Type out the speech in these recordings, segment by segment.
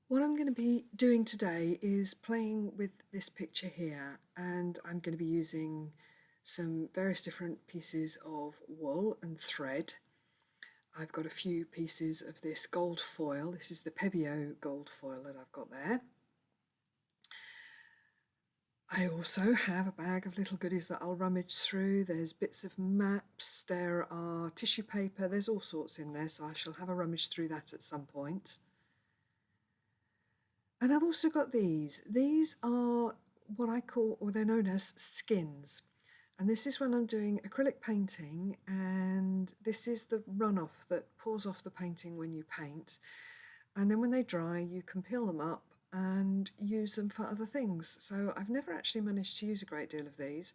What I'm going to be doing today is playing with this picture here, and I'm going to be using some various different pieces of wool and thread. I've got a few pieces of this gold foil. This is the Pebeo gold foil that I've got there. I also have a bag of little goodies that I'll rummage through. There's bits of maps, there are tissue paper, there's all sorts in there, so I shall have a rummage through that at some point. And I've also got these. These are what I call, or they're known as skins. And this is when I'm doing acrylic painting, and this is the runoff that pours off the painting when you paint. And then when they dry, you can peel them up and use them for other things. So I've never actually managed to use a great deal of these,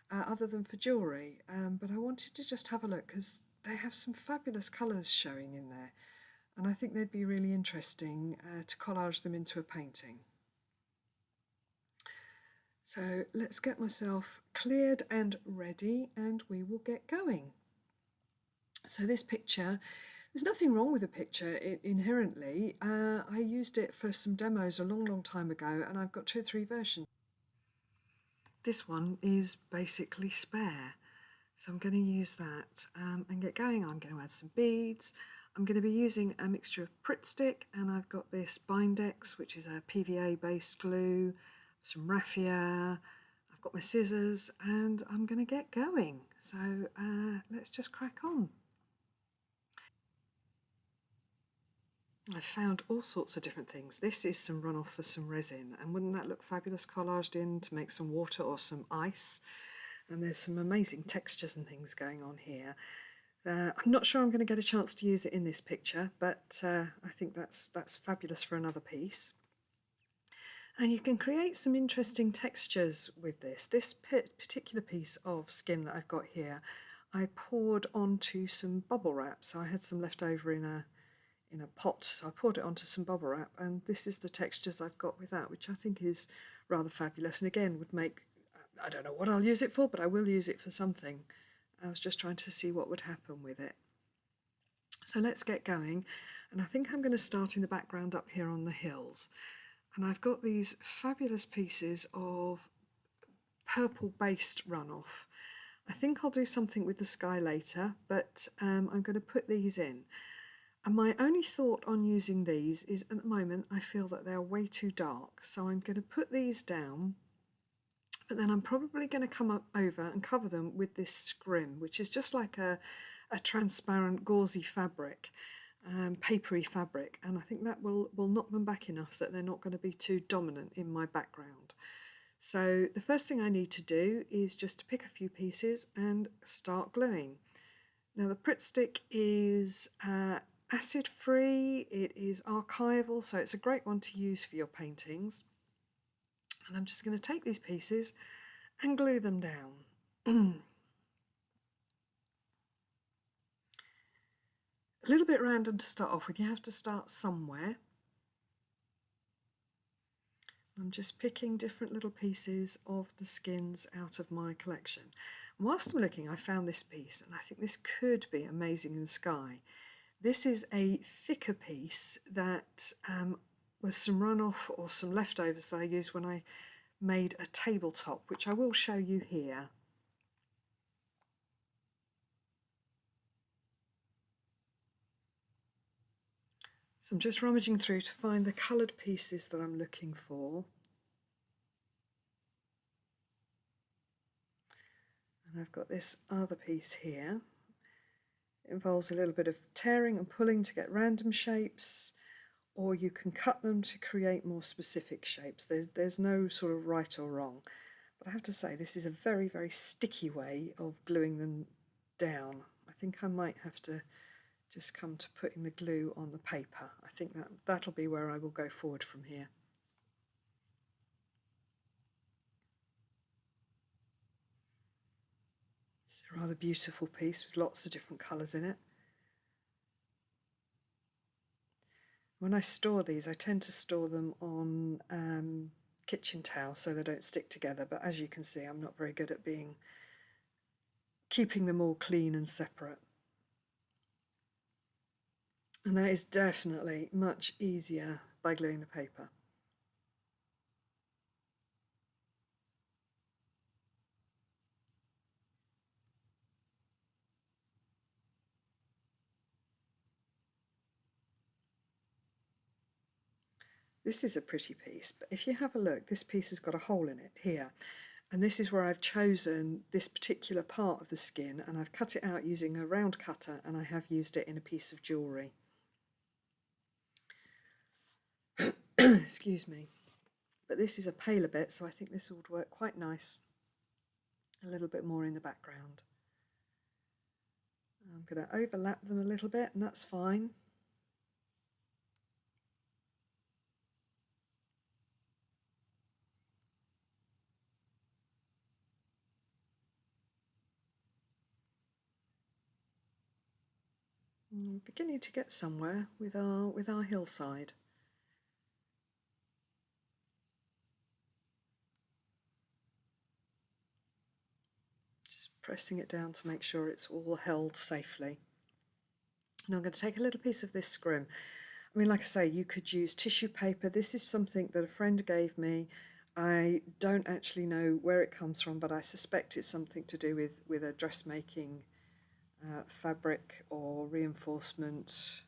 other than for jewellery. But I wanted to just have a look because they have some fabulous colours showing in there. And I think they'd be really interesting to collage them into a painting. So let's get myself cleared and ready, and we will get going. So this picture, there's nothing wrong with the picture inherently. I used it for some demos a long time ago, and I've got 2 or 3 versions. This one is basically spare, so I'm going to use that and get going. I'm going to add some beads. I'm going to be using a mixture of Pritt stick, and I've got this Bindex, which is a PVA based glue, some raffia, I've got my scissors, and I'm going to get going. So let's just crack on. I found all sorts of different things. This is some runoff for some resin, and wouldn't that look fabulous collaged in to make some water or some ice? And there's some amazing textures and things going on here. I'm not sure I'm going to get a chance to use it in this picture, but I think that's fabulous for another piece. And you can create some interesting textures with this. This particular piece of skin that I've got here, I poured onto some bubble wrap. So I had some left over in a pot. I poured it onto some bubble wrap, and this is the textures I've got with that, which I think is rather fabulous, and again would make, I don't know what I'll use it for, but I will use it for something. I was just trying to see what would happen with it. So let's get going, and I think I'm going to start in the background up here on the hills. And I've got these fabulous pieces of purple based runoff. I think I'll do something with the sky later, but I'm going to put these in. And my only thought on using these is at the moment I feel that they're way too dark, so I'm going to put these down, but then I'm probably going to come up over and cover them with this scrim, which is just like a transparent gauzy fabric, papery fabric, and I think that will knock them back enough that they're not going to be too dominant in my background. So the first thing I need to do is just to pick a few pieces and start gluing. Now the Pritt stick is acid free, it is archival, so it's a great one to use for your paintings. And I'm just going to take these pieces and glue them down. A little bit random to start off with, you have to start somewhere. I'm just picking different little pieces of the skins out of my collection. And whilst I'm looking, I found this piece, and I think this could be amazing in the sky. This is a thicker piece that was some runoff or some leftovers that I used when I made a tabletop, which I will show you here. So I'm just rummaging through to find the coloured pieces that I'm looking for. And I've got this other piece here. It involves a little bit of tearing and pulling to get random shapes, or you can cut them to create more specific shapes. There's no sort of right or wrong. But I have to say, this is a very sticky way of gluing them down. I think I might have to just come to putting the glue on the paper. I think that'll be where I will go forward from here. It's a rather beautiful piece with lots of different colours in it. When I store these, I tend to store them on kitchen towel so they don't stick together, but as you can see, I'm not very good at keeping them all clean and separate. And that is definitely much easier by gluing the paper. This is a pretty piece, but if you have a look, this piece has got a hole in it here. And this is where I've chosen this particular part of the skin, and I've cut it out using a round cutter, and I have used it in a piece of jewellery. Excuse me. But this is a paler bit, so I think this would work quite nice. A little bit more in the background. I'm going to overlap them a little bit, and that's fine. I'm beginning to get somewhere with our hillside. Just pressing it down to make sure it's all held safely. Now I'm going to take a little piece of this scrim. I mean, like I say, you could use tissue paper. This is something that a friend gave me. I don't actually know where it comes from, but I suspect it's something to do with a dressmaking fabric or reinforcement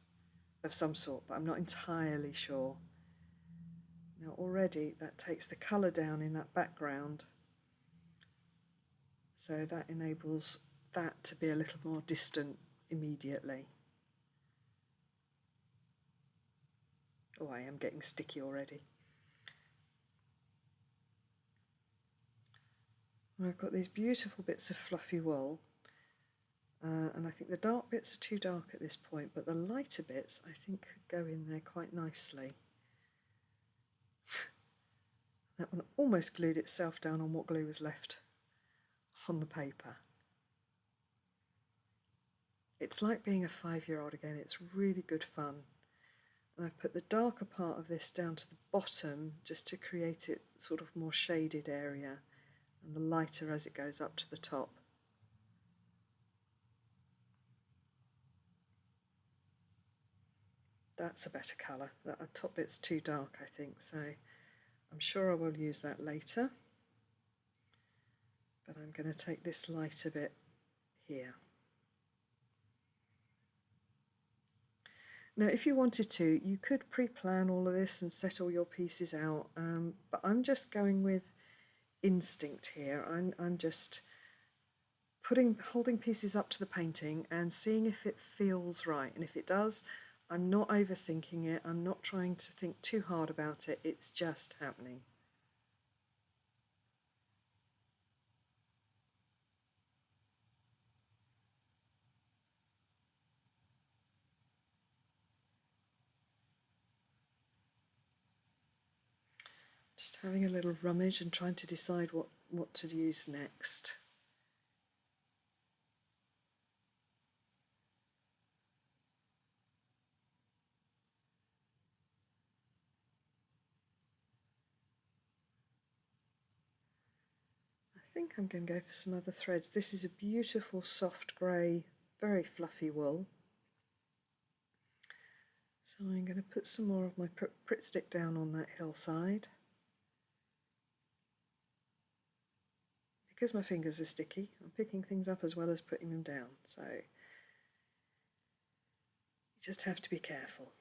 of some sort, but I'm not entirely sure. Now already that takes the colour down in that background, so that enables that to be a little more distant immediately. Oh, I am getting sticky already. I've got these beautiful bits of fluffy wool, and I think the dark bits are too dark at this point, but the lighter bits I think could go in there quite nicely. That one almost glued itself down on what glue was left on the paper. It's like being a 5-year-old again. It's really good fun. And I've put the darker part of this down to the bottom just to create it sort of more shaded area, and the lighter as it goes up to the top. That's a better colour. That top bit's too dark, I think, so I'm sure I will use that later. But I'm going to take this lighter bit here. Now, if you wanted to, you could pre-plan all of this and set all your pieces out, but I'm just going with instinct here. I'm just holding pieces up to the painting and seeing if it feels right, and if it does, I'm not overthinking it. I'm not trying to think too hard about it. It's just happening. Just having a little rummage and trying to decide what to use next. I think I'm going to go for some other threads. This is a beautiful soft grey, very fluffy wool. So I'm going to put some more of my Pritt stick down on that hillside. Because my fingers are sticky, I'm picking things up as well as putting them down, so you just have to be careful.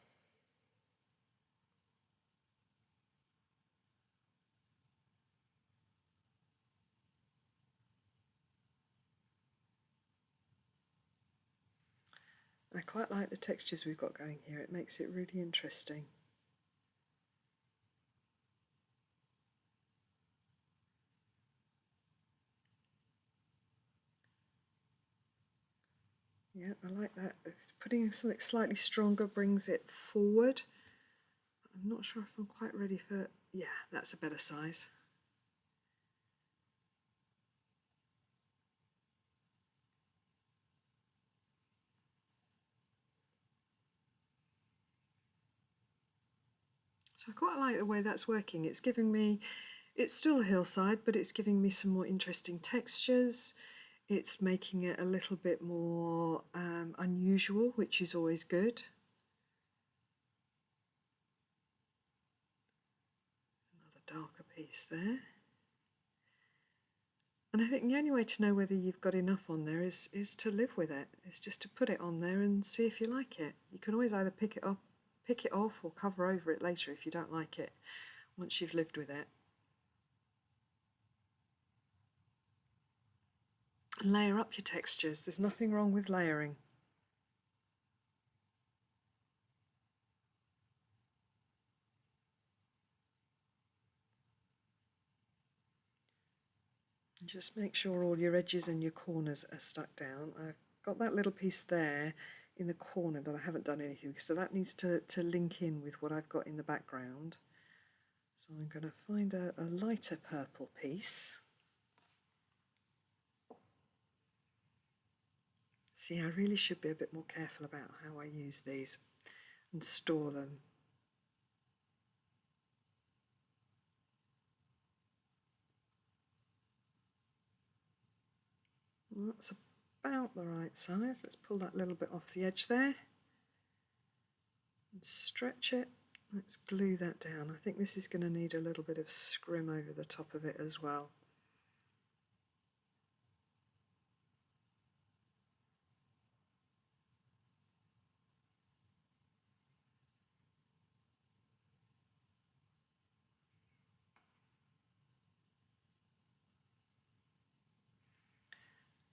I quite like the textures we've got going here. It makes it really interesting. Yeah, I like that. Putting something slightly stronger brings it forward. I'm not sure if I'm quite ready for... Yeah, that's a better size. So I quite like the way that's working. It's giving me... It's still a hillside, but it's giving me some more interesting textures. It's making it a little bit more unusual, which is always good. piece there. And I think the only way to know whether you've got enough on there is to live with it. It's just to put it on there and see if you like it. You can always either pick it off or cover over it later if you don't like it, once you've lived with it. Layer up your textures. There's nothing wrong with layering. And just make sure all your edges and your corners are stuck down. I've got that little piece there in the corner that I haven't done anything with, so that needs to link in with what I've got in the background. So I'm going to find a lighter purple piece. See, I really should be a bit more careful about how I use these and store them. That's about the right size. Let's pull that little bit off the edge there and stretch it. Let's glue that down. I think this is going to need a little bit of scrim over the top of it as well.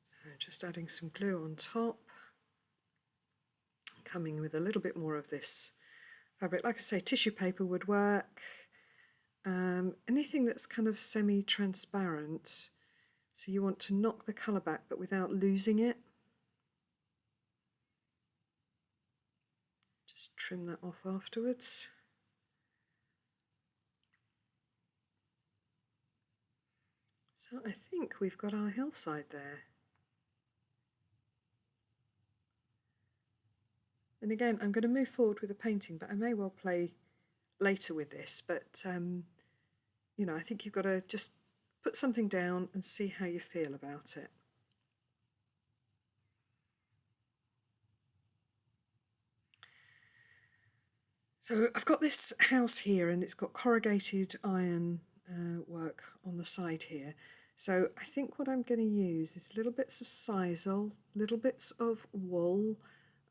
So just adding some glue on top, coming with a little bit more of this fabric. Like I say, tissue paper would work. Anything that's kind of semi-transparent, so you want to knock the colour back but without losing it. Just trim that off afterwards. So I think we've got our hillside there. And again, I'm going to move forward with the painting, but I may well play later with this. But, you know, I think you've got to just put something down and see how you feel about it. So I've got this house here and it's got corrugated iron work on the side here. So I think what I'm going to use is little bits of sisal, little bits of wool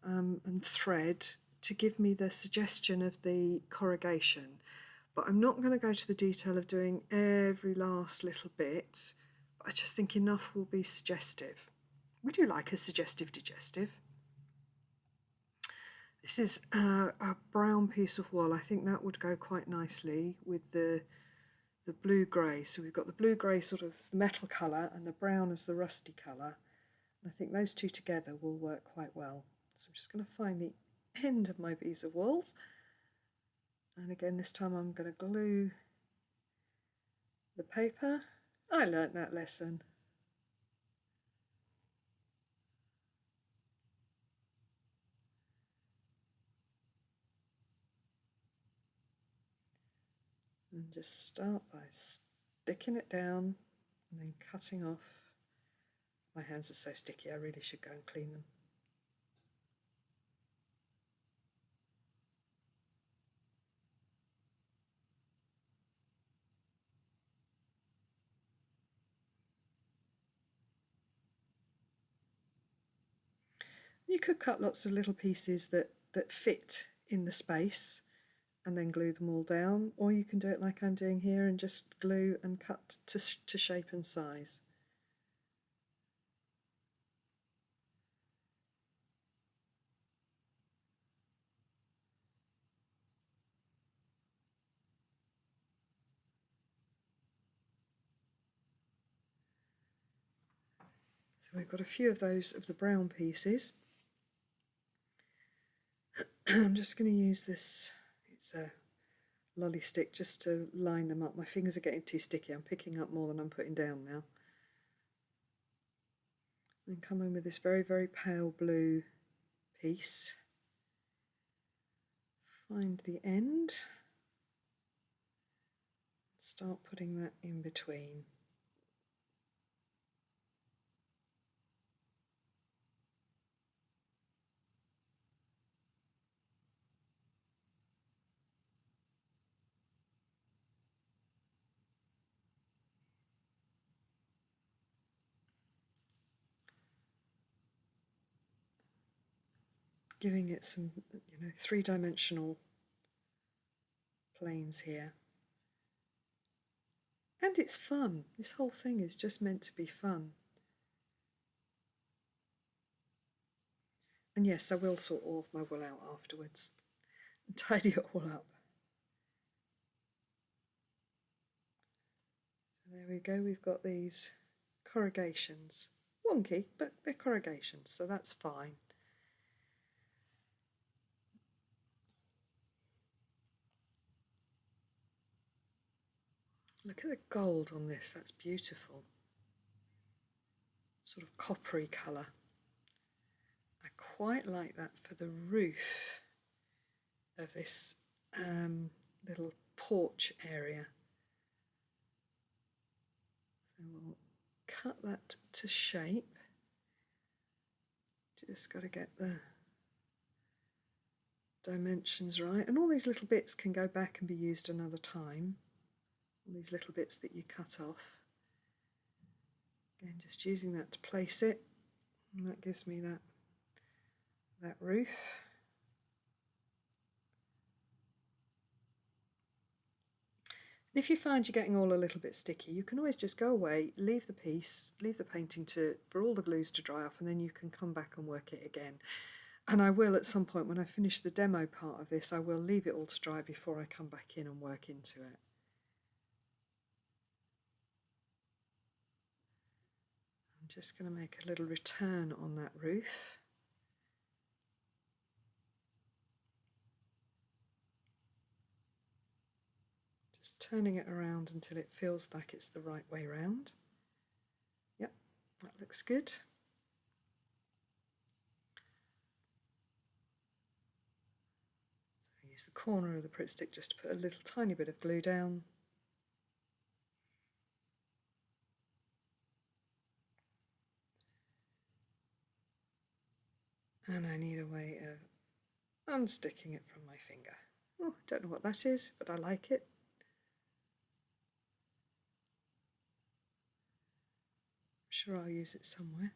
and thread to give me the suggestion of the corrugation. But I'm not going to go to the detail of doing every last little bit. I just think enough will be suggestive. Would you like a suggestive digestive? This is a brown piece of wool. I think that would go quite nicely with the blue-grey. So we've got the blue-grey sort of the metal colour and the brown as the rusty colour. And I think those two together will work quite well. So I'm just going to find the end of my piece of wools. And again, this time I'm going to glue the paper. I learnt that lesson. And just start by sticking it down and then cutting off. My hands are so sticky, I really should go and clean them. You could cut lots of little pieces that fit in the space and then glue them all down, or you can do it like I'm doing here and just glue and cut to shape and size. So we've got a few of those of the brown pieces. I'm just going to use this, it's a lolly stick, just to line them up. My fingers are getting too sticky. I'm picking up more than I'm putting down now. And come in with this very, very pale blue piece. Find the end. Start putting that in between. giving it some, three-dimensional planes here. And it's fun. This whole thing is just meant to be fun. And yes, I will sort all of my wool out afterwards and tidy it all up. So there we go, we've got these corrugations. Wonky, but they're corrugations, so that's fine. Look at the gold on this, that's beautiful. Sort of coppery colour. I quite like that for the roof of this little porch area. So we'll cut that to shape. Just got to get the dimensions right, and all these little bits can go back and be used another time. All these little bits that you cut off. Again, just using that to place it, and that gives me that roof. And if you find you're getting all a little bit sticky, you can always just go away, leave the piece, leave the painting for all the glues to dry off, and then you can come back and work it again. And I will at some point, when I finish the demo part of this, I will leave it all to dry before I come back in and work into it. I'm just going to make a little return on that roof. Just turning it around until it feels like it's the right way round. Yep, that looks good. So use the corner of the Pritt stick just to put a little tiny bit of glue down. And I need a way of unsticking it from my finger. Oh, don't know what that is, but I like it. I'm sure I'll use it somewhere.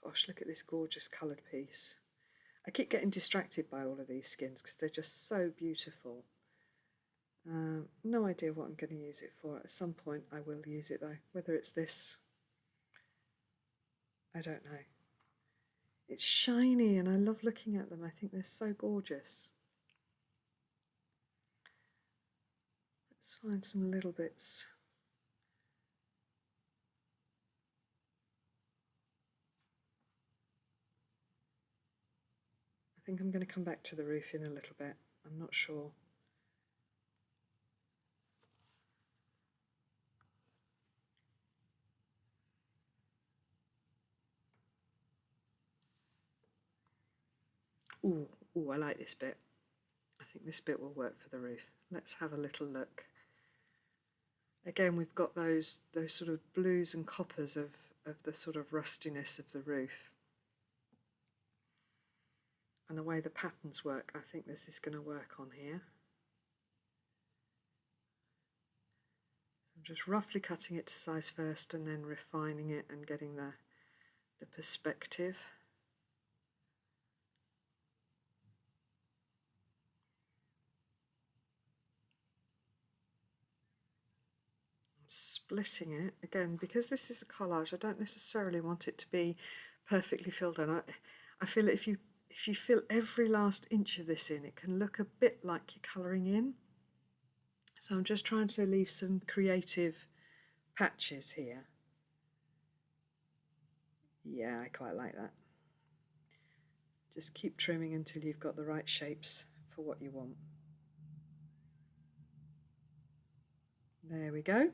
Gosh, look at this gorgeous coloured piece. I keep getting distracted by all of these skins because they're just so beautiful. No idea what I'm going to use it for. At some point I will use it though. Whether it's this, I don't know. It's shiny and I love looking at them. I think they're so gorgeous. Let's find some little bits. I think I'm going to come back to the roof in a little bit. I'm not sure. Ooh, I like this bit. I think this bit will work for the roof. Let's have a little look. Again, we've got those sort of blues and coppers of the sort of rustiness of the roof. And the way the patterns work, I think this is going to work on here. So I'm just roughly cutting it to size first and then refining it and getting the perspective. Splitting it again because this is a collage. I don't necessarily want it to be perfectly filled in. I feel if you fill every last inch of this in, it can look a bit like you're colouring in. So I'm just trying to leave some creative patches here. Yeah, I quite like that. Just keep trimming until you've got the right shapes for what you want. There we go.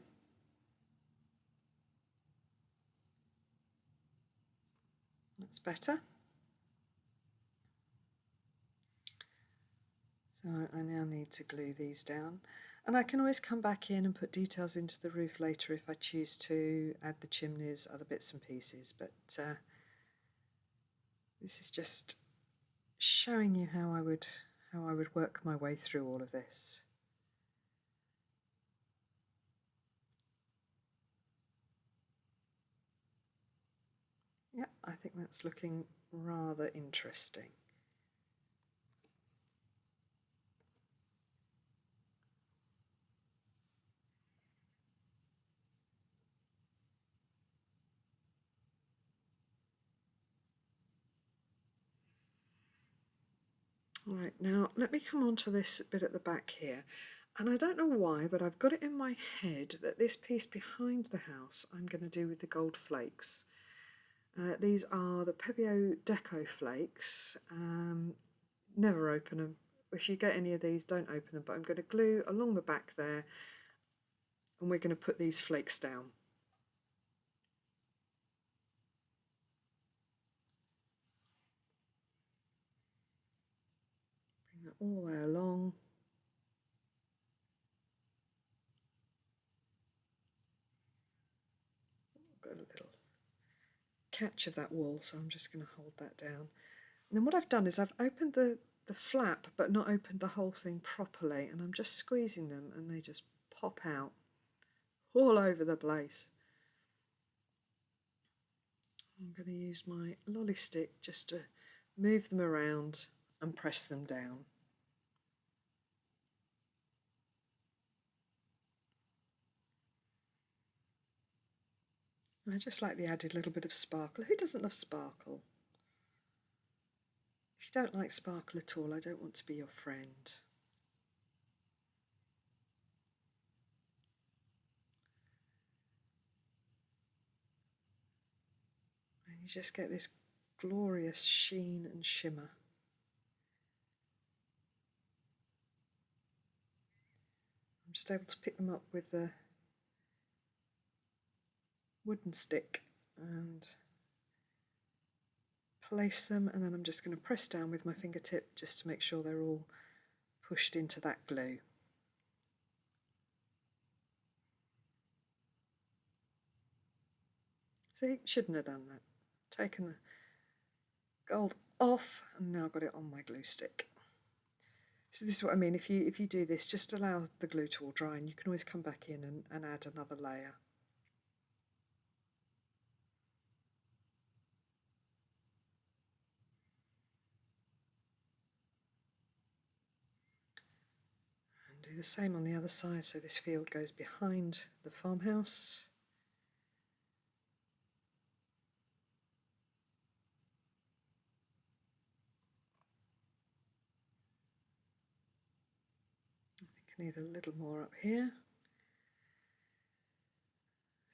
That's better. So I now need to glue these down, and I can always come back in and put details into the roof later if I choose to add the chimneys, other bits and pieces, but this is just showing you how I would work my way through all of this. Yeah, I think that's looking rather interesting. All right, now let me come on to this bit at the back here. And I don't know why, but I've got it in my head that this piece behind the house I'm going to do with the gold flakes. These are the Pebeo Deco flakes. Never open them. If you get any of these, don't open them. But I'm going to glue along the back there, and we're going to put these flakes down. Bring that all the way along. Got a little catch of that wool, so I'm just going to hold that down. And then what I've done is I've opened the flap but not opened the whole thing properly, and I'm just squeezing them and they just pop out all over the place. I'm going to use my lolly stick just to move them around and press them down. I just like the added little bit of sparkle. Who doesn't love sparkle? If you don't like sparkle at all, I don't want to be your friend. And you just get this glorious sheen and shimmer. I'm just able to pick them up with the wooden stick and place them, and then I'm just going to press down with my fingertip just to make sure they're all pushed into that glue. See, shouldn't have done that. Taken the gold off and now got it on my glue stick. So this is what I mean, if you do this, just allow the glue to all dry and you can always come back in and add another layer. And do the same on the other side, so this field goes behind the farmhouse. I think I need a little more up here.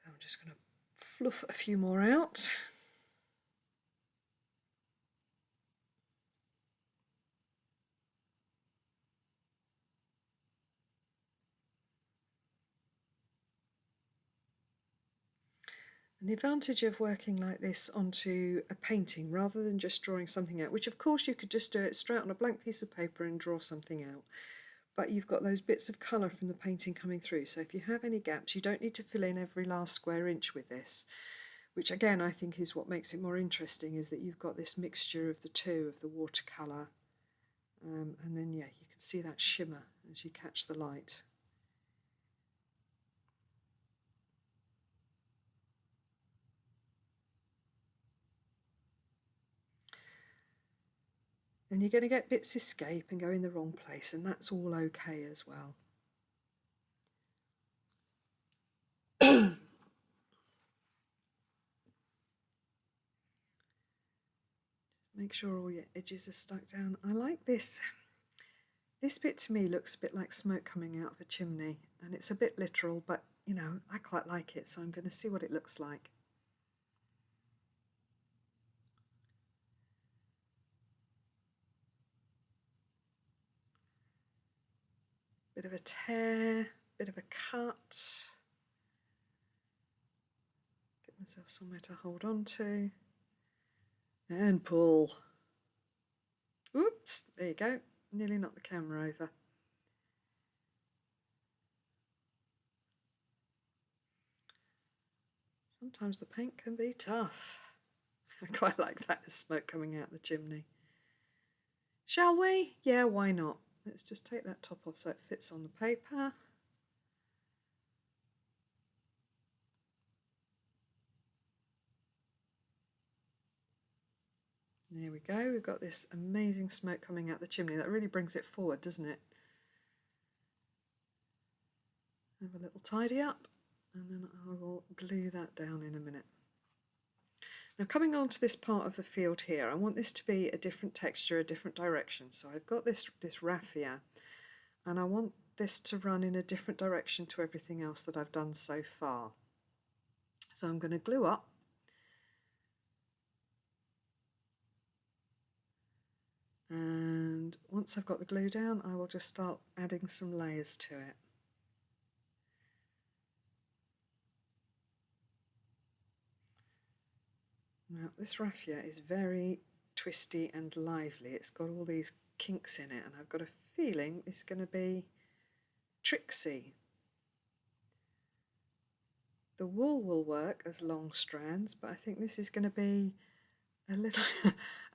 So I'm just going to fluff a few more out. And the advantage of working like this onto a painting rather than just drawing something out, which of course you could just do it straight on a blank piece of paper and draw something out, but you've got those bits of colour from the painting coming through, so if you have any gaps you don't need to fill in every last square inch with this, which again I think is what makes it more interesting, is that you've got this mixture of the two, of the watercolour, and then yeah, you can see that shimmer as you catch the light. And you're going to get bits escape and go in the wrong place, and that's all okay as well. Make sure all your edges are stuck down. I like this. This bit to me looks a bit like smoke coming out of a chimney, and it's a bit literal, but you know, I quite like it, so I'm going to see what it looks like. Bit of a tear, bit of a cut. Get myself somewhere to hold on to. And pull. Oops, there you go. Nearly knocked the camera over. Sometimes the paint can be tough. I quite like that, the smoke coming out the chimney. Shall we? Yeah, why not? Let's just take that top off so it fits on the paper. There we go, we've got this amazing smoke coming out the chimney. That really brings it forward, doesn't it? Have a little tidy up, and then I will glue that down in a minute. Now coming on to this part of the field here, I want this to be a different texture, a different direction. So I've got this raffia, and I want this to run in a different direction to everything else that I've done so far. So I'm going to glue up. And once I've got the glue down, I will just start adding some layers to it. Now this raffia is very twisty and lively. It's got all these kinks in it, and I've got a feeling it's going to be tricksy. The wool will work as long strands, but I think this is going to be a little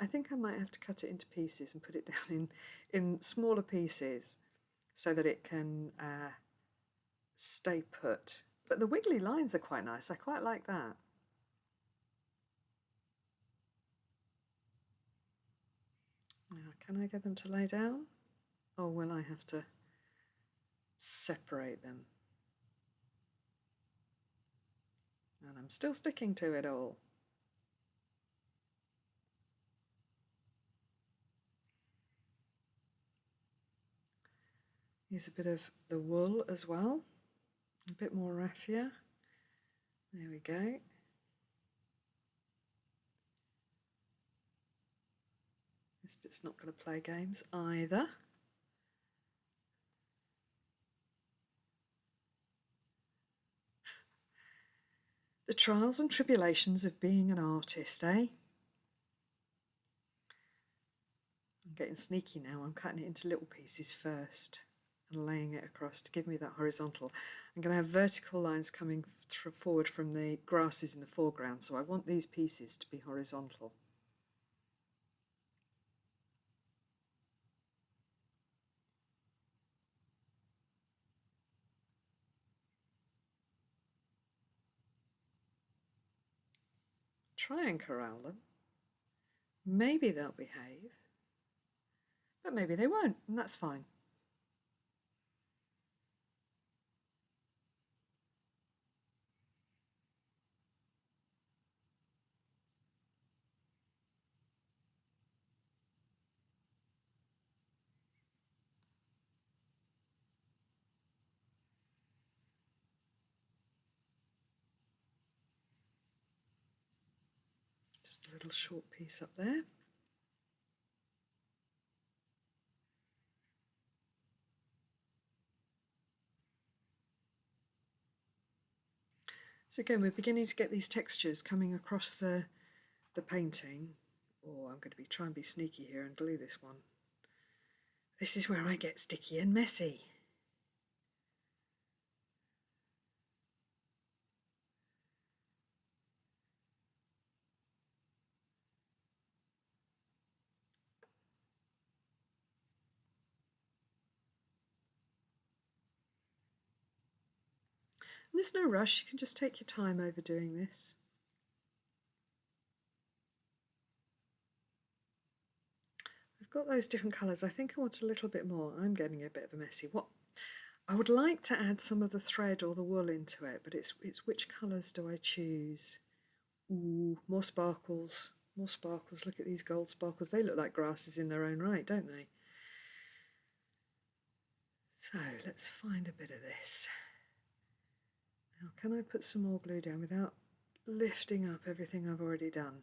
I think I might have to cut it into pieces and put it down in smaller pieces so that it can stay put. But the wiggly lines are quite nice. I quite like that. Now, can I get them to lay down? Or will I have to separate them? And I'm still sticking to it all. Use a bit of the wool as well, a bit more raffia. There we go. This bit's not going to play games either. The trials and tribulations of being an artist, eh? I'm getting sneaky now. I'm cutting it into little pieces first and laying it across to give me that horizontal. I'm going to have vertical lines coming forward from the grasses in the foreground, so I want these pieces to be horizontal. Try and corral them. Maybe they'll behave, but maybe they won't, and that's fine. Just a little short piece up there. So again, we're beginning to get these textures coming across the painting. Oh, I'm going to try and be sneaky here and glue this one. This is where I get sticky and messy. And there's no rush, you can just take your time over doing this. I've got those different colours. I think I want a little bit more. I'm getting a bit of a messy. What I would like to add some of the thread or the wool into it, but it's which colours do I choose? Ooh, more sparkles. More sparkles. Look at these gold sparkles. They look like grasses in their own right, don't they? So let's find a bit of this. Now, can I put some more glue down without lifting up everything I've already done?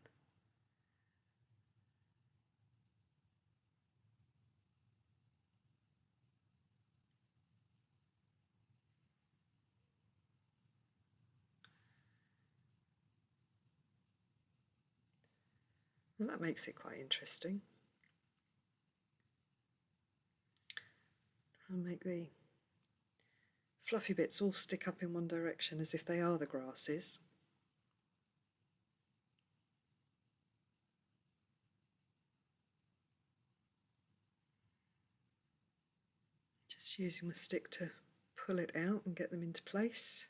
Well, that makes it quite interesting. I'll make the fluffy bits all stick up in one direction as if they are the grasses. Just using my stick to pull it out and get them into place.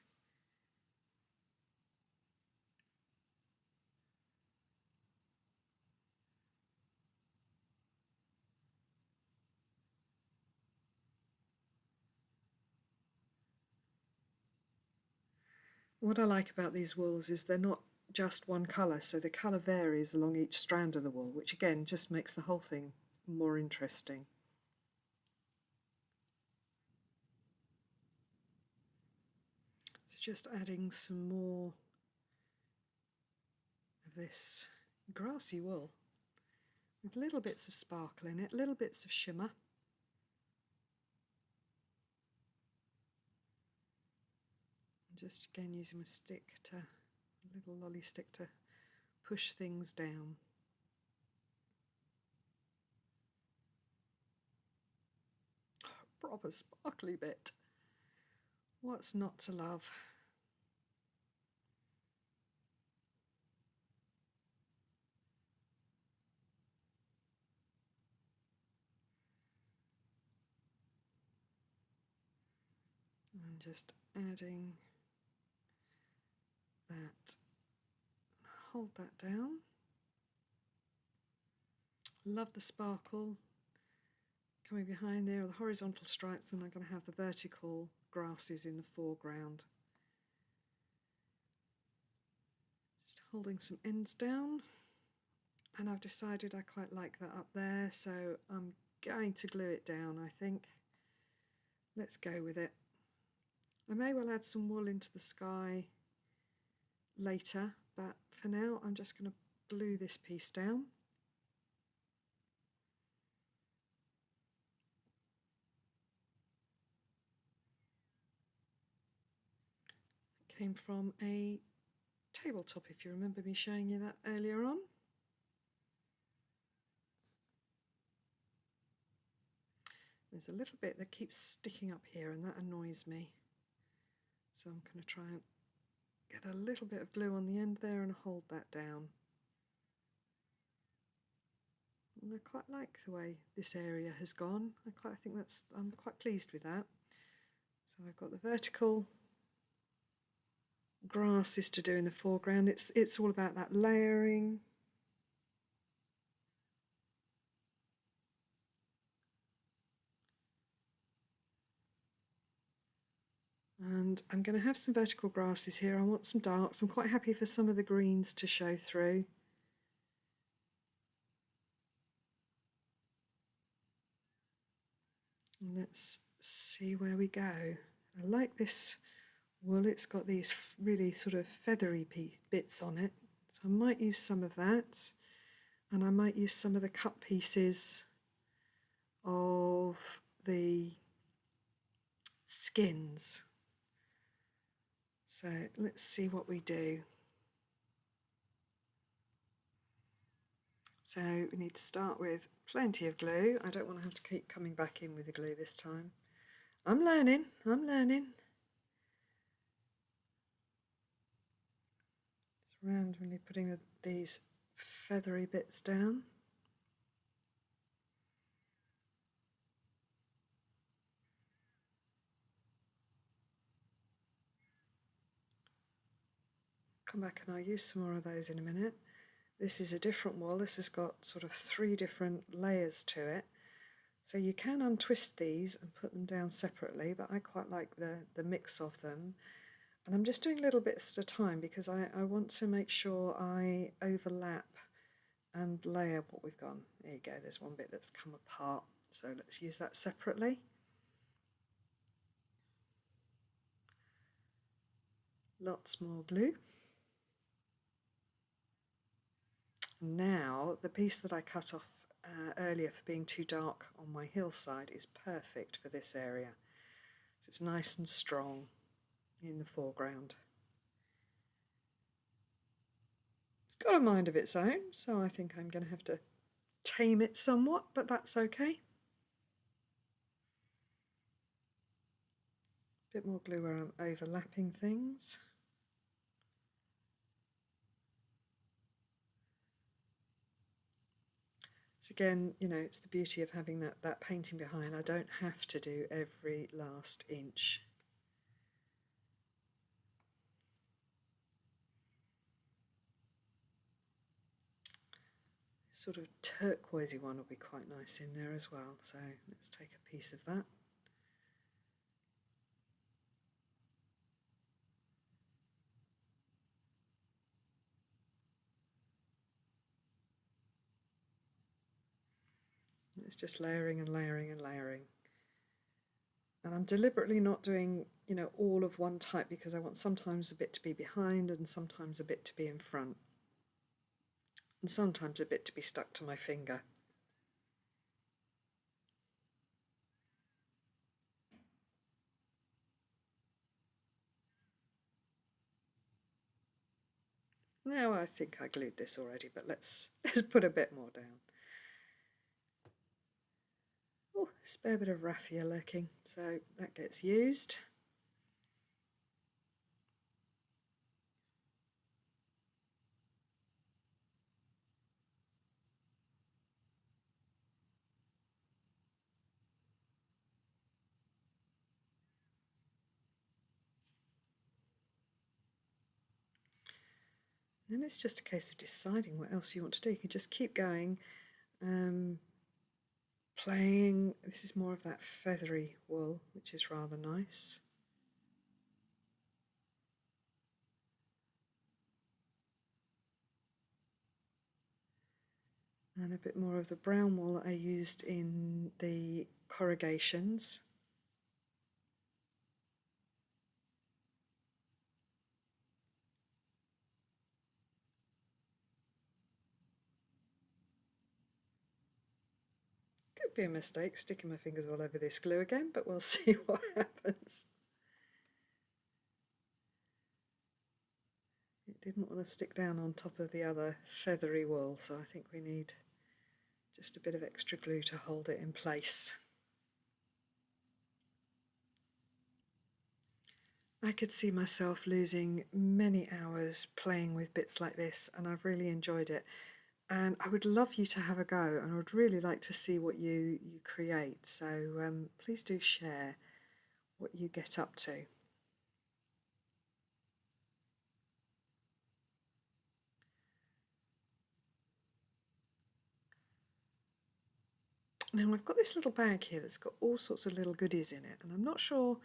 What I like about these wools is they're not just one colour, so the colour varies along each strand of the wool, which again just makes the whole thing more interesting. So just adding some more of this grassy wool with little bits of sparkle in it, little bits of shimmer. Just again using my stick to, a little lolly stick to push things down. Proper sparkly bit. What's not to love? And just adding that, hold that down. Love the sparkle coming behind there are the horizontal stripes, and I'm going to have the vertical grasses in the foreground. Just holding some ends down, and I've decided I quite like that up there, so I'm going to glue it down, I think. Let's go with it. I may well add some wool into the sky later, but for now I'm just going to glue this piece down. It came from a tabletop, if you remember me showing you that earlier on. There's a little bit that keeps sticking up here, and that annoys me. So I'm going to try and get a little bit of glue on the end there and hold that down. And I quite like the way this area has gone. I'm quite pleased with that. So I've got the vertical grasses to do in the foreground. It's all about that layering. And I'm going to have some vertical grasses here. I want some darks. I'm quite happy for some of the greens to show through. And let's see where we go. I like this wool. It's got these really sort of feathery bits on it. So I might use some of that. And I might use some of the cut pieces of the skins. So let's see what we do. So we need to start with plenty of glue. I don't want to have to keep coming back in with the glue this time. I'm learning. Just randomly putting these feathery bits down. Come back and I'll use some more of those in a minute. This is a different wool. This has got sort of 3 different layers to it. So you can untwist these and put them down separately, but I quite like the mix of them. And I'm just doing little bits at a time because I want to make sure I overlap and layer what we've got. There you go, there's one bit that's come apart. So let's use that separately. Lots more glue. Now the piece that I cut off earlier for being too dark on my hillside is perfect for this area. So it's nice and strong in the foreground. It's got a mind of its own, so I think I'm going to have to tame it somewhat, but that's okay. A bit more glue where I'm overlapping things. So again, you know, it's the beauty of having that painting behind. I don't have to do every last inch. This sort of turquoisey one will be quite nice in there as well. So let's take a piece of that. It's just layering and layering and layering. And I'm deliberately not doing, all of one type because I want sometimes a bit to be behind and sometimes a bit to be in front. And sometimes a bit to be stuck to my finger. Now I think I glued this already, but let's put a bit more down. Oh, spare bit of raffia lurking, so that gets used. Then it's just a case of deciding what else you want to do. You can just keep going, playing. This is more of that feathery wool, which is rather nice. And a bit more of the brown wool that I used in the corrugations. Could be a mistake sticking my fingers all over this glue again, but we'll see what happens. It didn't want to stick down on top of the other feathery wool, so I think we need just a bit of extra glue to hold it in place. I could see myself losing many hours playing with bits like this, and I've really enjoyed it. And I would love you to have a go, and I would really like to see what you create. So please do share what you get up to. Now I've got this little bag here that's got all sorts of little goodies in it, and I'm not sure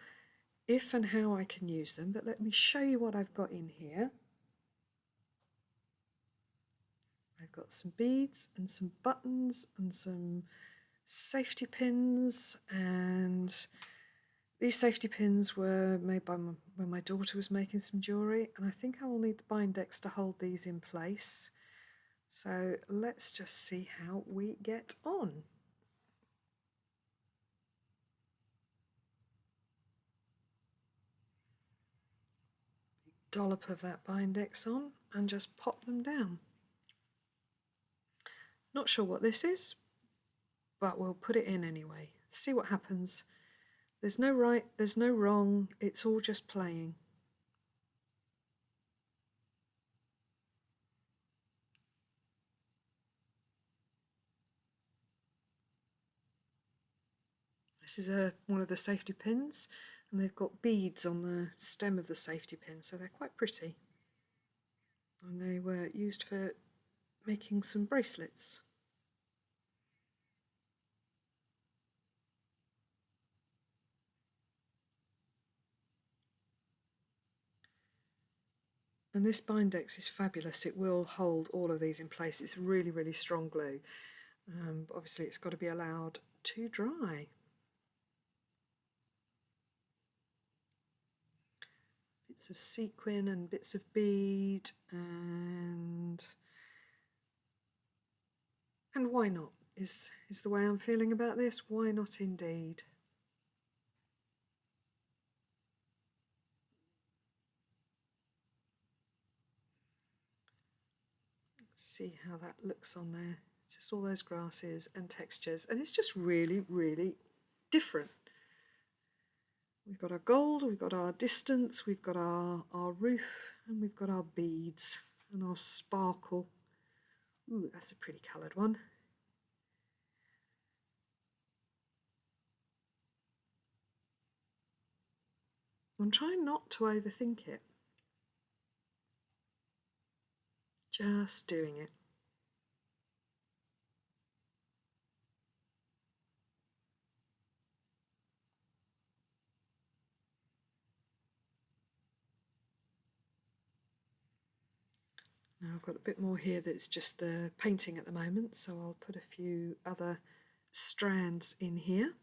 if and how I can use them, but let me show you what I've got in here. I've got some beads and some buttons and some safety pins, and these safety pins were made by when my daughter was making some jewellery, and I think I will need the Bindex to hold these in place. So let's just see how we get on. Dollop of that Bindex on and just pop them down. Not sure what this is, but we'll put it in anyway. See what happens. There's no right, there's no wrong, it's all just playing. This is one of the safety pins, and they've got beads on the stem of the safety pin, so they're quite pretty. And they were used for making some bracelets. And this Bindex is fabulous. It will hold all of these in place. It's really, really strong glue. But obviously it's got to be allowed to dry. Bits of sequin and bits of bead, and why not is the way I'm feeling about this. Why not indeed? See how that looks on there. Just all those grasses and textures, and it's just really, really different. We've got our gold, we've got our distance, we've got our roof, and we've got our beads and our sparkle. Ooh, that's a pretty coloured one. I'm trying not to overthink it. Just doing it. Now I've got a bit more here that's just the painting at the moment, so I'll put a few other strands in here.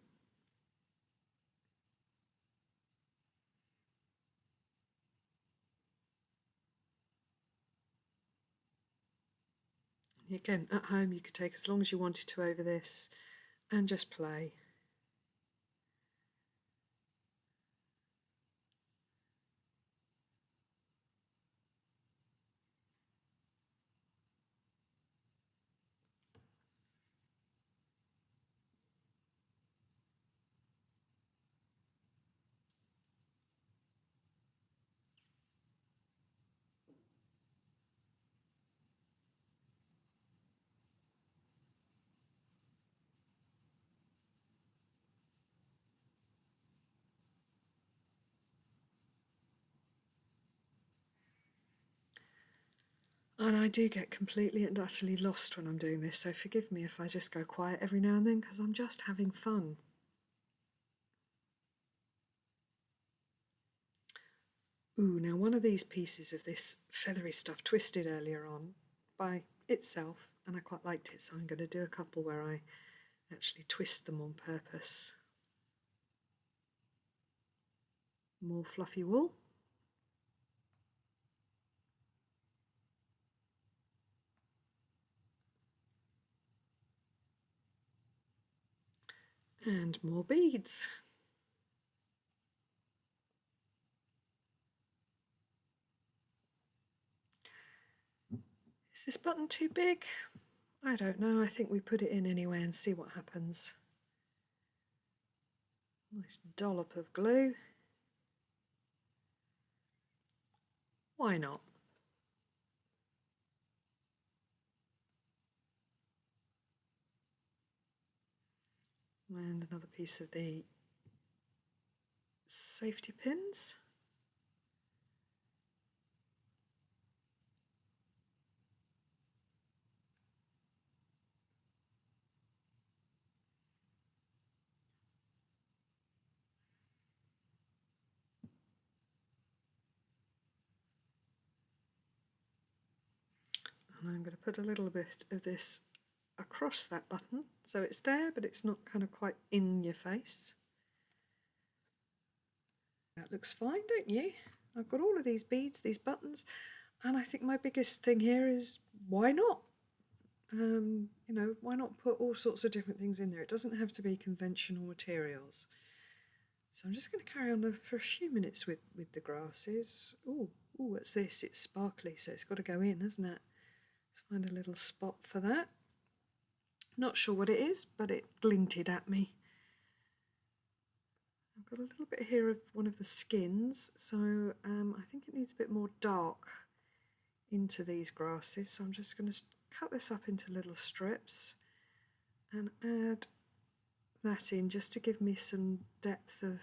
Again, at home you could take as long as you wanted to over this and just play. And I do get completely and utterly lost when I'm doing this, so forgive me if I just go quiet every now and then, because I'm just having fun. Ooh, now one of these pieces of this feathery stuff twisted earlier on by itself, and I quite liked it, so I'm going to do a couple where I actually twist them on purpose. More fluffy wool. And more beads. Is this button too big? I don't know. I think we put it in anyway and see what happens. Nice dollop of glue. Why not? And another piece of the safety pins. And I'm going to put a little bit of this across that button, so it's there but it's not kind of quite in your face. That looks fine, don't you? I've got all of these beads, these buttons, and I think my biggest thing here is why not? You know, why not put all sorts of different things in there? It doesn't have to be conventional materials. So I'm just going to carry on for a few minutes with the grasses. Oh, what's this? It's sparkly, so it's got to go in, hasn't it? Let's find a little spot for that. Not sure what it is, but it glinted at me. I've got a little bit here of one of the skins, so I think it needs a bit more dark into these grasses. So I'm just going to cut this up into little strips and add that in just to give me some depth of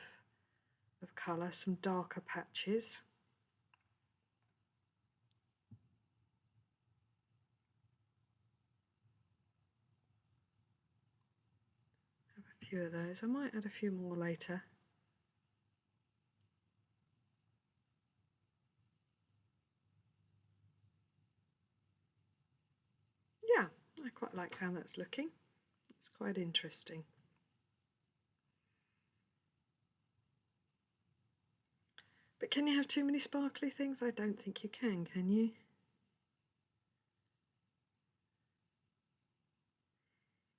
colour, some darker patches. Have a few of those. I might add a few more later. Yeah, I quite like how that's looking. It's quite interesting. But can you have too many sparkly things? I don't think you can you?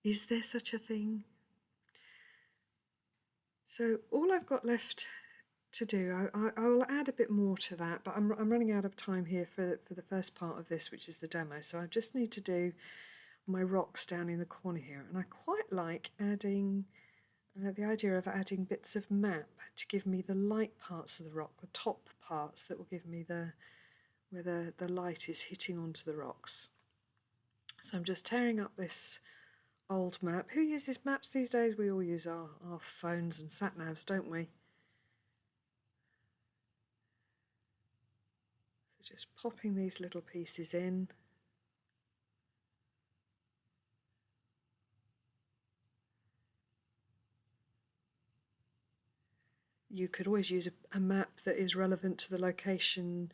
Is there such a thing? So all I've got left to do, I'll add a bit more to that, but I'm running out of time here for the first part of this, which is the demo. So I just need to do my rocks down in the corner here, and I quite like adding the idea of adding bits of map to give me the light parts of the rock, the top parts that will give me where the light is hitting onto the rocks. So I'm just tearing up this old map. Who uses maps these days? We all use our phones and sat-navs, don't we? So just popping these little pieces in. You could always use a map that is relevant to the location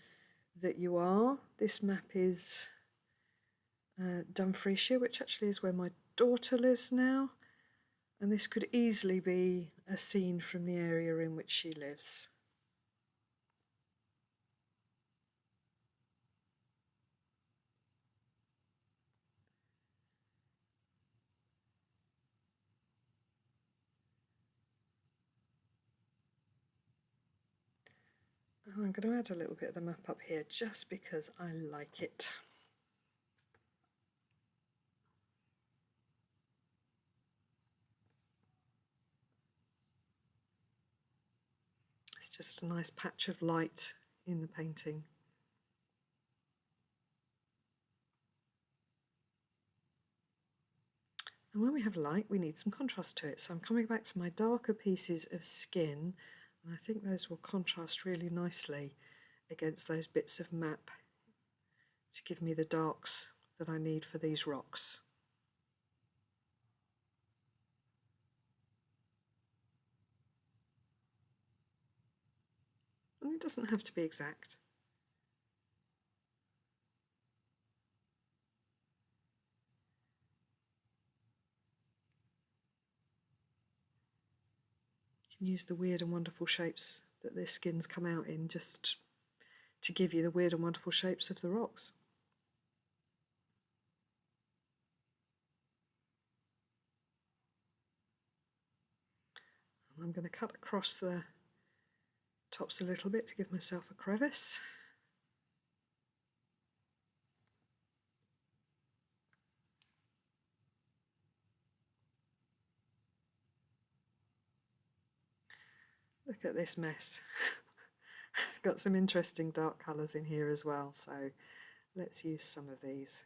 that you are. This map is Dumfriesshire, which actually is where my daughter lives now. And this could easily be a scene from the area in which she lives. And I'm going to add a little bit of the map up here just because I like it. It's just a nice patch of light in the painting. And when we have light, we need some contrast to it. So I'm coming back to my darker pieces of skin, and I think those will contrast really nicely against those bits of map to give me the darks that I need for these rocks. And it doesn't have to be exact. You can use the weird and wonderful shapes that their skins come out in just to give you the weird and wonderful shapes of the rocks. And I'm going to cut across the tops a little bit to give myself a crevice. Look at this mess. Got some interesting dark colours in here as well, so let's use some of these.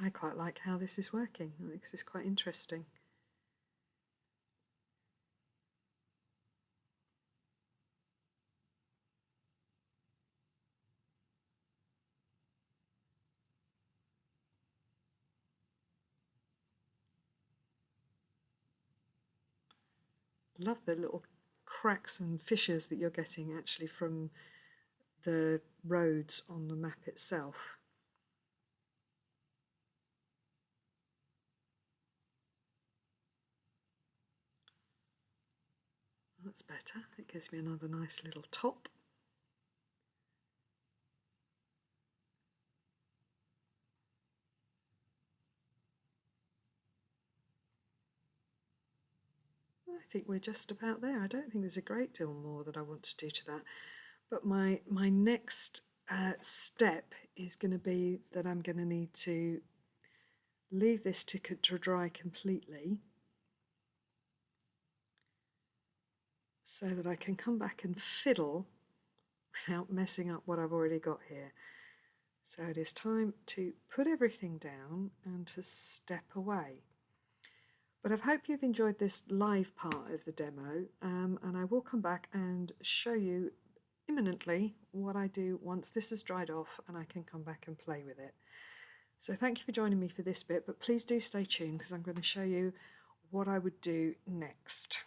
I quite like how this is working. I think this is quite interesting. Love the little cracks and fissures that you're getting actually from the roads on the map itself. That's better. It gives me another nice little top. I think we're just about there. I don't think there's a great deal more that I want to do to that. But my next step is going to be that I'm going to need to leave this to dry completely so that I can come back and fiddle without messing up what I've already got here. So it is time to put everything down and to step away. But I hope you've enjoyed this live part of the demo, and I will come back and show you imminently what I do once this has dried off and I can come back and play with it. So thank you for joining me for this bit, but please do stay tuned because I'm going to show you what I would do next.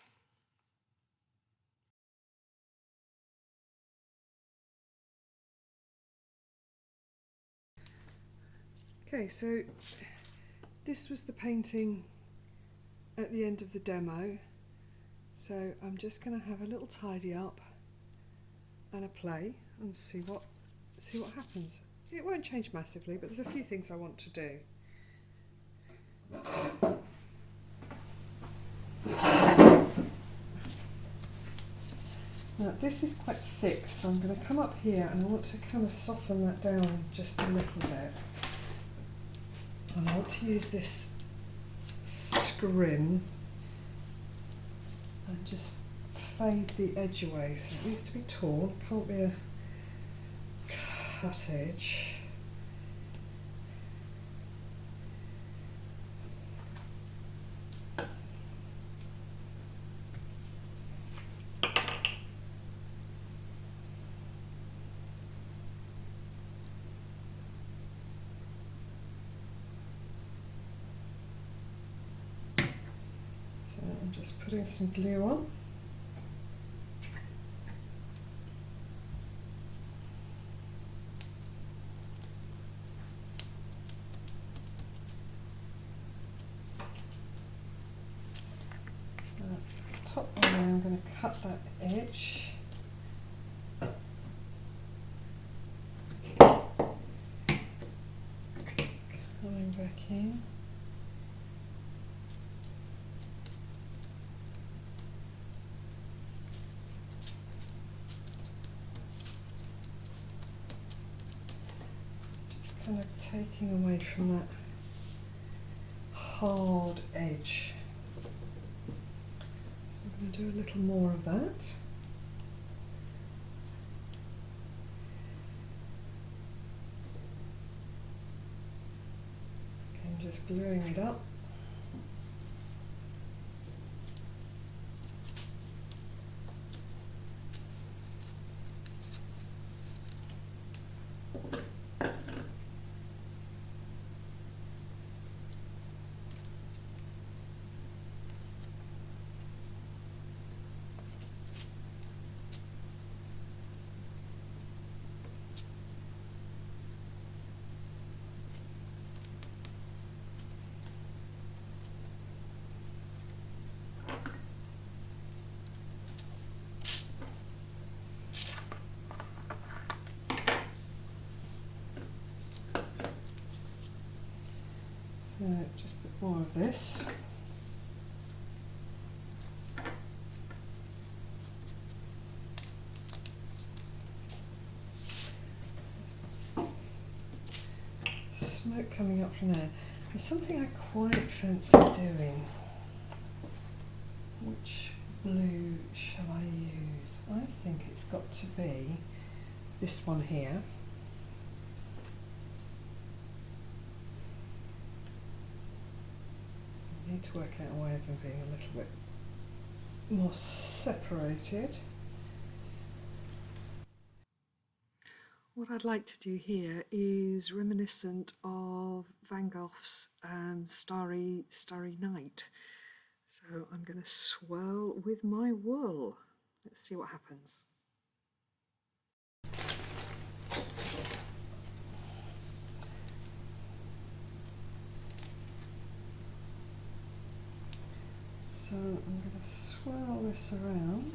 Okay, so this was the painting at the end of the demo. So I'm just going to have a little tidy up and a play and see what happens. It won't change massively, but there's a few things I want to do. Now this is quite thick, so I'm going to come up here and I want to kind of soften that down just a little bit. And I want to use this scrim and just fade the edge away. So it needs to be tall, can't be a cottage. So I'm just putting some glue on. top one, I'm going to cut that edge. Coming back in. Just kind of taking away from that hard edge. So I'm going to do a little more of that. I'm just gluing it up. So just put more of this. Smoke coming up from there. There's something I quite fancy doing. Which blue shall I use? I think it's got to be this one here. I need to work out a way of them being a little bit more separated. What I'd like to do here is reminiscent of Van Gogh's Starry Night. So I'm going to swirl with my wool. Let's see what happens. So I'm going to swirl this around.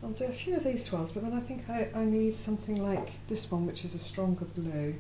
I'll do a few of these swirls, but then I think I need something like this one, which is a stronger blue.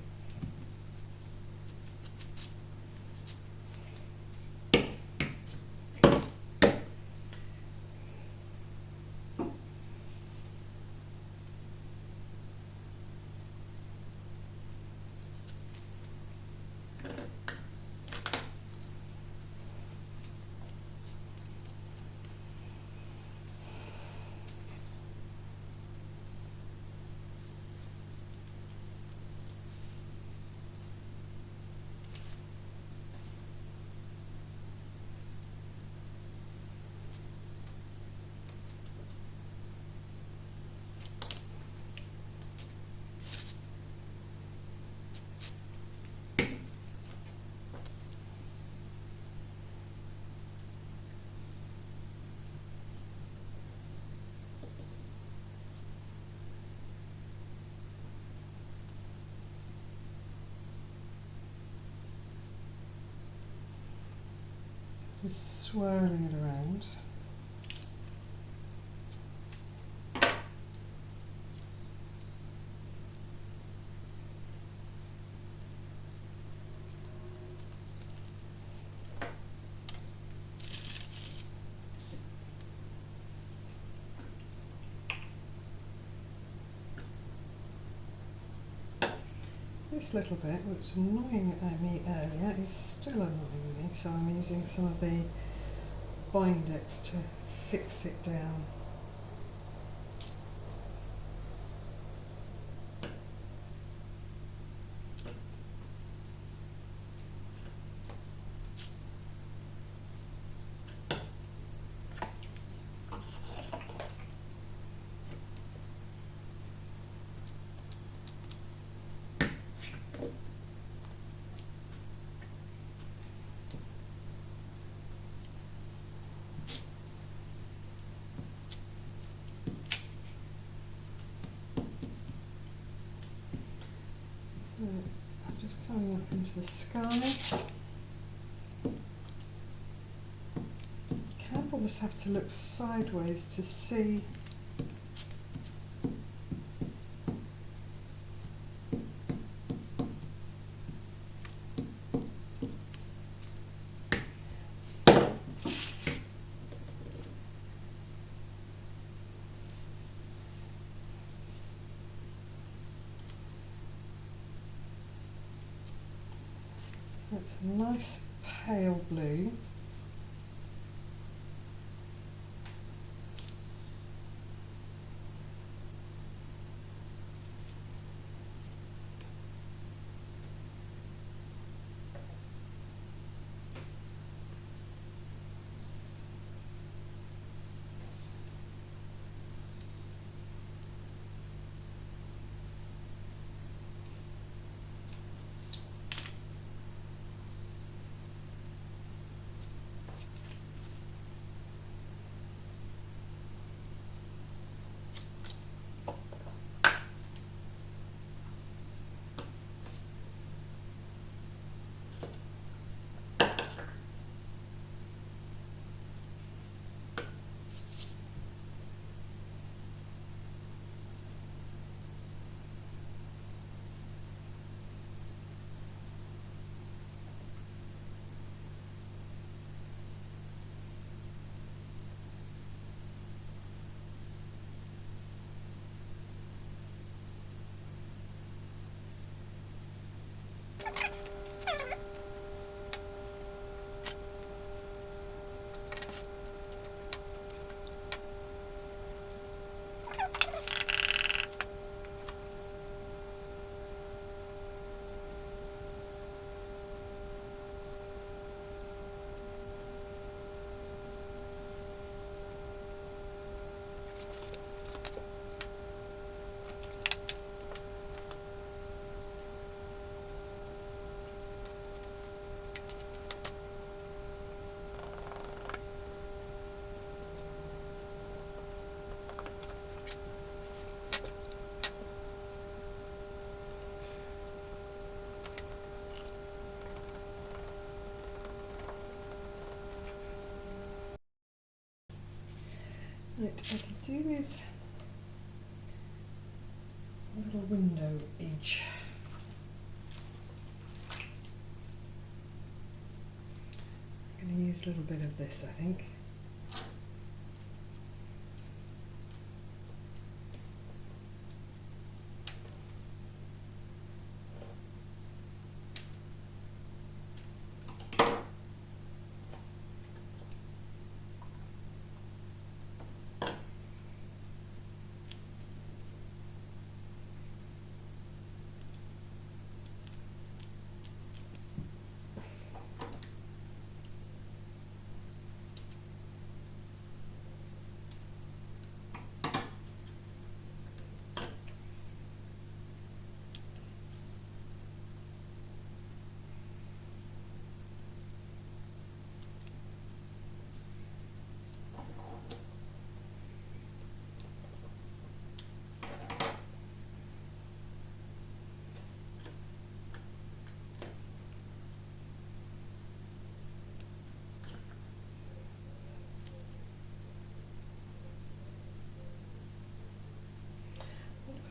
Just swirling it around. This little bit, which was annoying me earlier, is still annoying me, so I'm using some of the Bindex to fix it down. I'm just coming up into the sky. Kind of almost have to look sideways to see it's a nice pale blue. Right, I can do with a little window edge. I'm going to use a little bit of this, I think.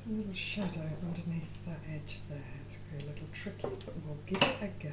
A little shadow underneath that edge there. It's going to be a little tricky, but we'll give it a go.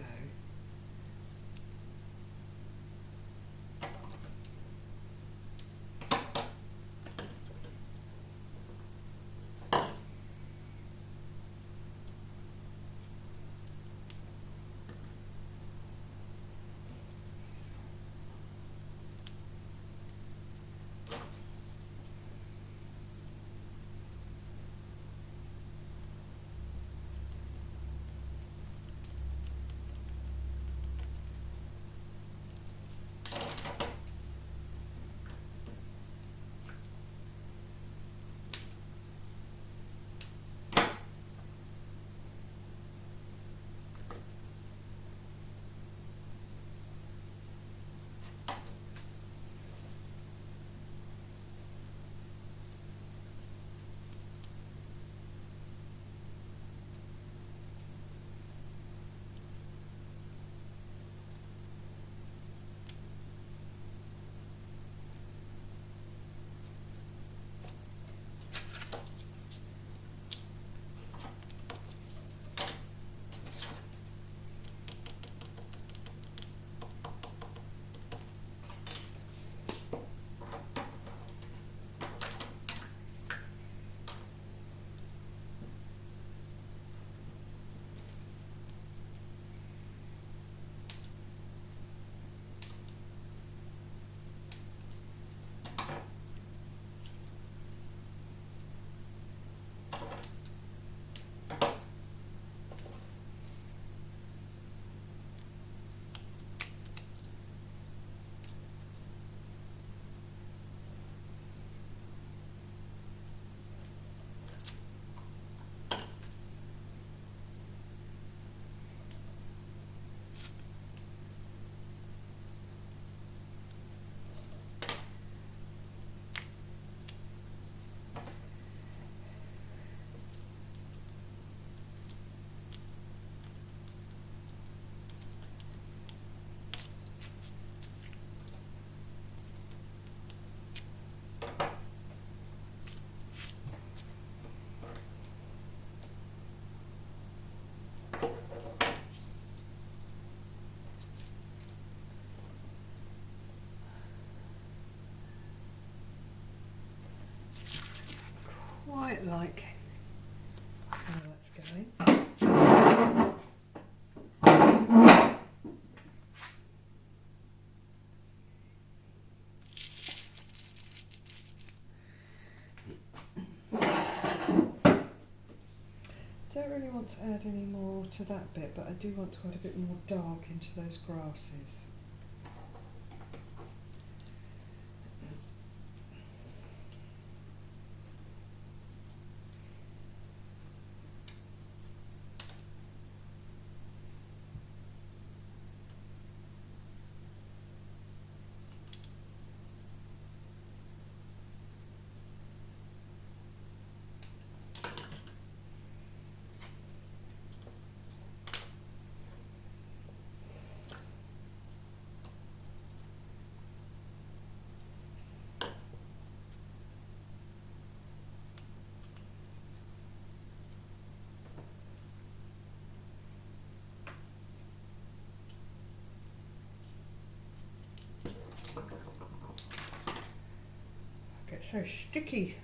quite like how that's going. Don't really want to add any more to that bit, but I do want to add a bit more dark into those grasses. Get so sticky.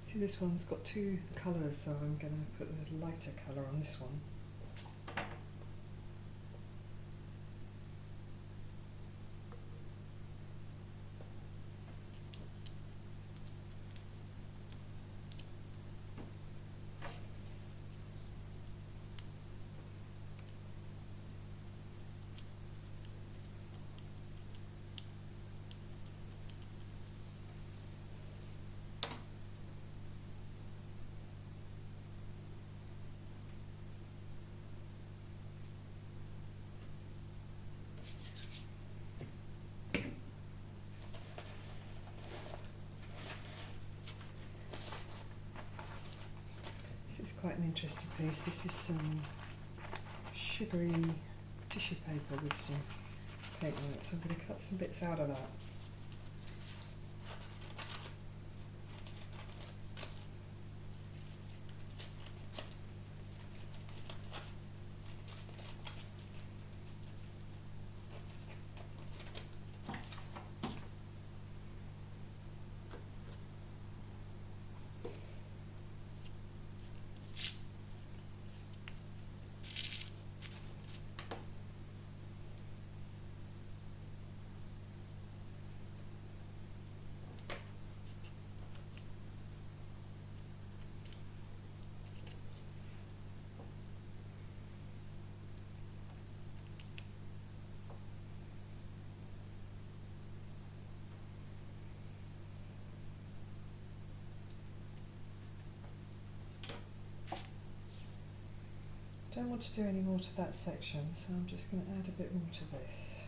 See, this one's got two colours, so I'm going to put the lighter colour on this one. This is quite an interesting piece. This is some sugary tissue paper with some paint on it, so I'm going to cut some bits out of that. Don't want to do any more to that section, so I'm just going to add a bit more to this.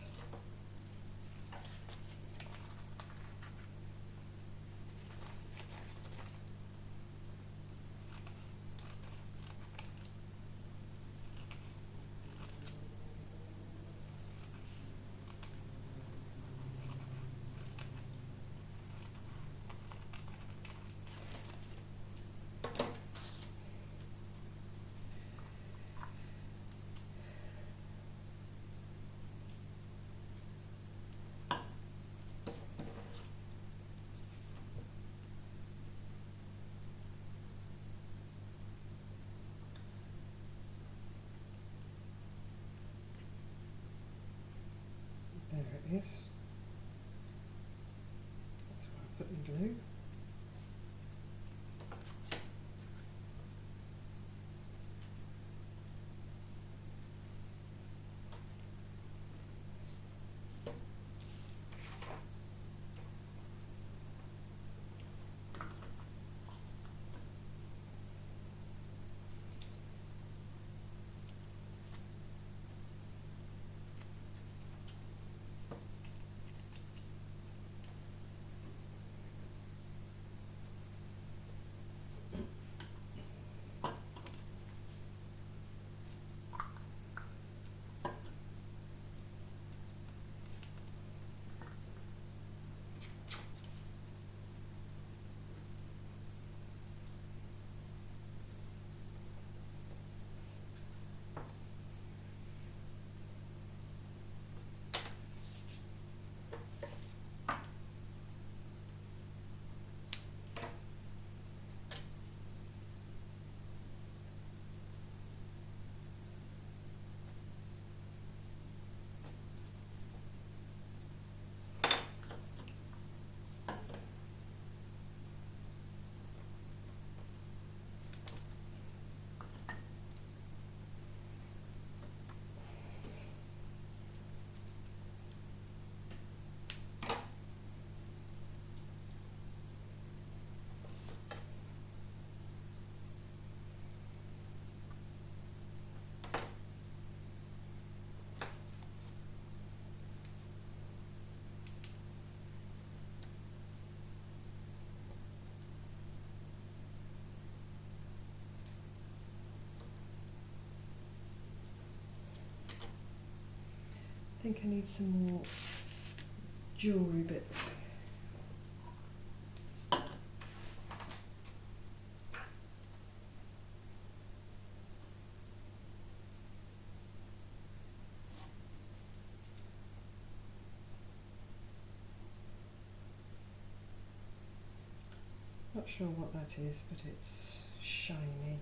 is. That's where I put the glue. I think I need some more jewellery bits. Not sure what that is, but it's shiny.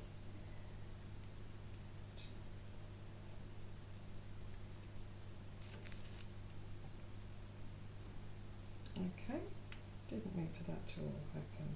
Okay, didn't mean for that to all happen.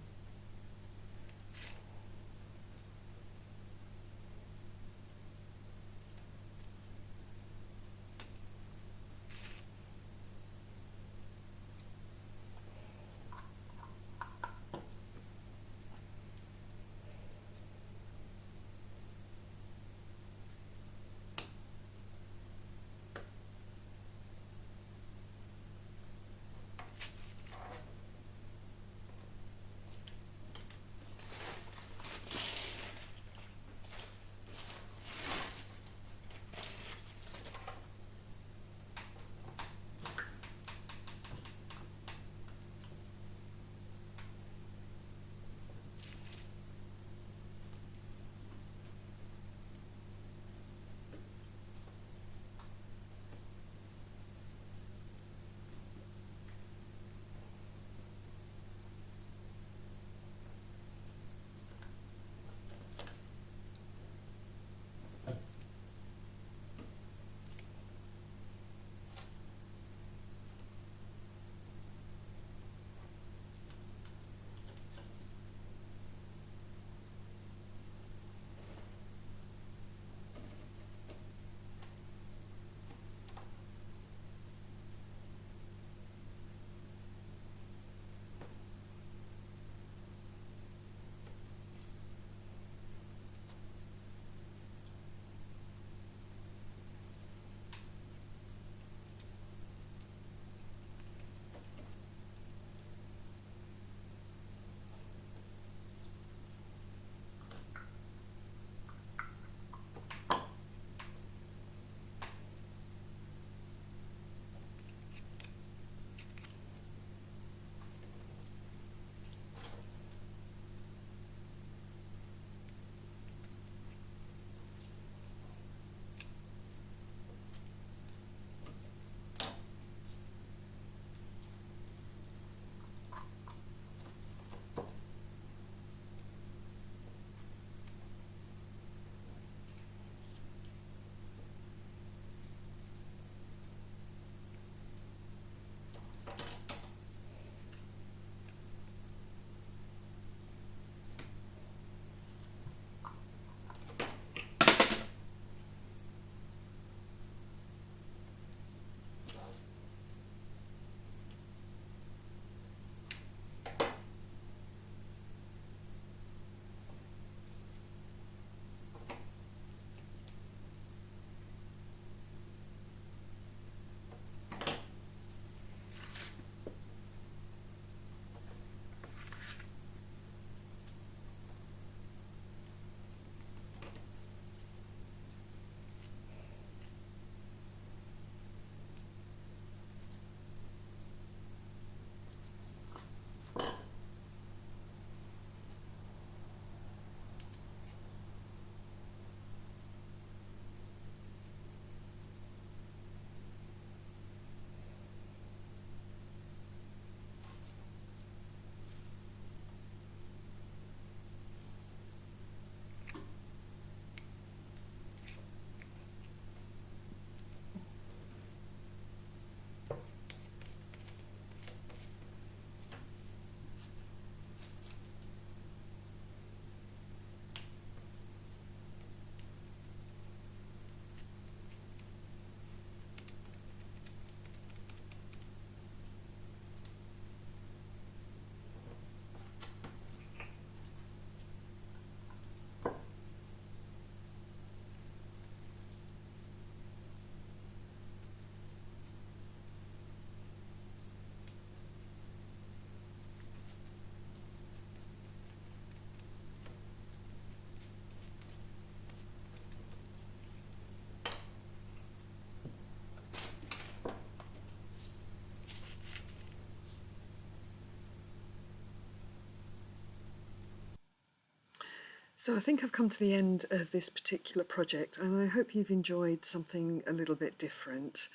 So I think I've come to the end of this particular project, and I hope you've enjoyed something a little bit different.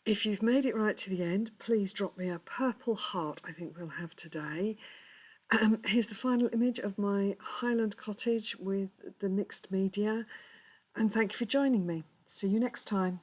If you've made it right to the end, please drop me a purple heart. I think we'll have today. Here's the final image of my Highland cottage with the mixed media, and thank you for joining me. See you next time.